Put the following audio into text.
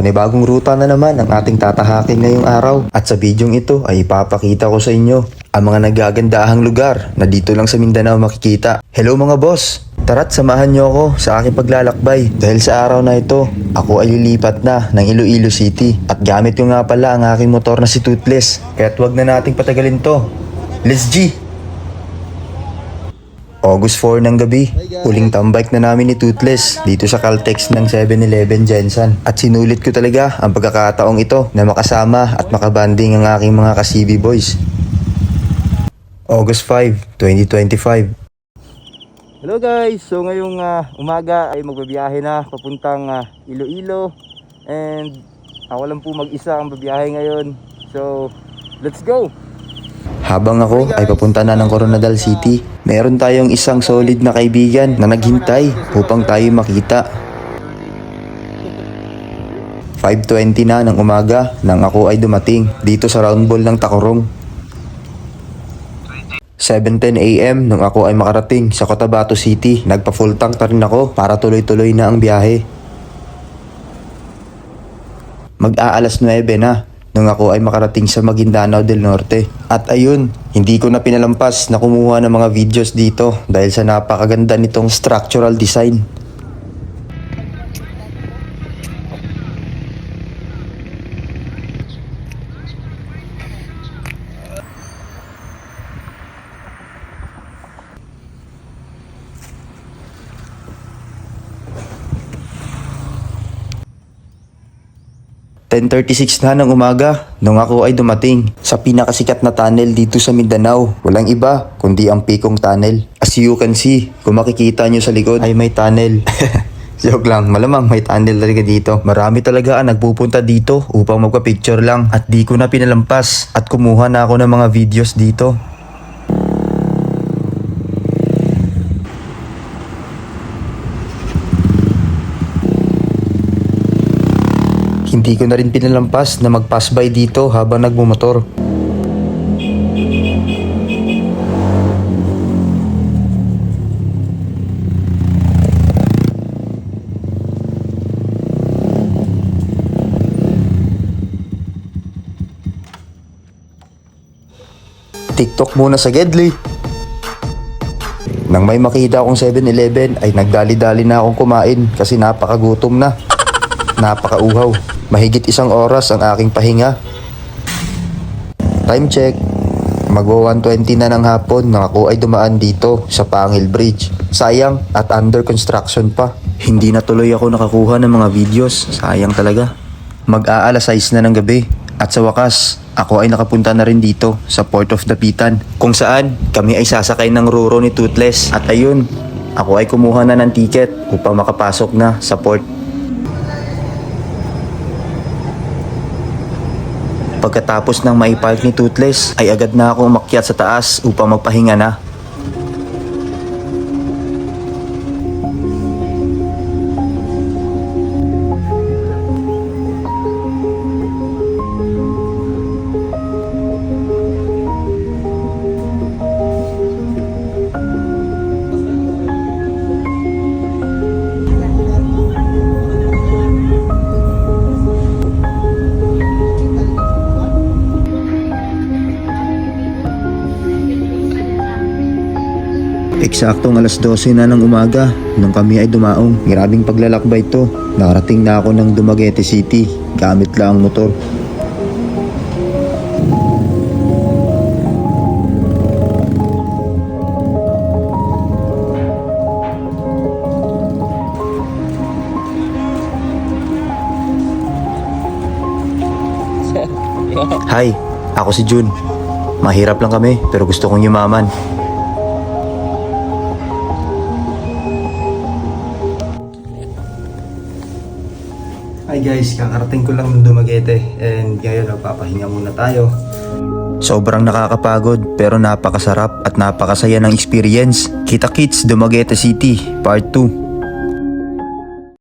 Panibagong ruta na naman ang ating tatahakin ngayong araw. At sa bidyong ito ay ipapakita ko sa inyo ang mga nagagandahang lugar na dito lang sa Mindanao makikita. Hello mga boss! Tara't samahan nyo ako sa aking paglalakbay. Dahil sa araw na ito, ako ay lilipat na ng Iloilo City. At gamit ko nga pala ang aking motor na si Toothless. Kaya't wag na nating patagalin to. Let's G! August 4 ng gabi, huling tambike na namin ni Toothless dito sa Caltex ng 7-Eleven Jensen. At sinulit ko talaga ang pagkakataong ito na makasama at makabanding ang aking mga ka-CB boys. August 5, 2025. Hello guys! So ngayong umaga ay magbabiyahe na papuntang Iloilo. And ako lang po mag-isa ang babiyahe ngayon. So, let's go! Habang ako ay papunta na ng Coronadal City, meron tayong isang solid na kaibigan na naghintay upang tayo makita. 5:20 na ng umaga nang ako ay dumating dito sa round ball ng Tacorong. 7:10 AM nung ako ay makarating sa Cotabato City, nagpa full tank na rin ako para tuloy-tuloy na ang biyahe. Mag-aalas 9 na nung ako ay makarating sa Maguindanao del Norte. At ayun, hindi ko na pinalampas na kumuha ng mga videos dito dahil sa napakaganda nitong structural design. (10:36) na ng umaga nung ako ay dumating sa pinakasikat na tunnel dito sa Mindanao. Walang iba kundi ang Pikong Tunnel. As you can see, kung makikita nyo sa likod ay may tunnel. Joke lang, malamang may tunnel talaga dito. Marami talaga ang nagpupunta dito upang magpa-picture lang at di ko na pinalampas at kumuha na ako ng mga videos dito. Hindi ko na rin pinalampas na mag-pass by dito habang nagmumotor. TikTok muna sa Gedli. Nang may makita akong 7-Eleven ay nagdali-dali na akong kumain kasi napakagutom na. Napakauhaw. Mahigit 1 oras ang aking pahinga. Time check. Magwa 1:20 na ng hapon nang ako ay dumaan dito sa Pangil Bridge. Sayang at under construction pa. Hindi na tuloy ako nakakuha ng mga videos. Sayang talaga. Mag-aalas 6 na ng gabi. At sa wakas, ako ay nakapunta na rin dito sa Port of Dapitan, kung saan kami ay sasakay ng Ruro ni Toothless. At ayun, ako ay kumuha na ng ticket upang makapasok na sa port. Pagkatapos ng maipark ni Toothless ay agad na ako umakyat sa taas upang magpahinga na. Eksaktong alas 12 na ng umaga nung kami ay dumaong. Grabing paglalakbay to. Nakarating na ako ng Dumaguete City gamit lang ang motor. Hi, ako si Jun. Mahirap lang kami pero gusto kong yumaman. Hi guys, kakarating ko lang ng Dumaguete and ngayon magpapahinga muna tayo. Sobrang nakakapagod pero napakasarap at napakasaya ng experience. Kita kits, Dumaguete City, Part 2.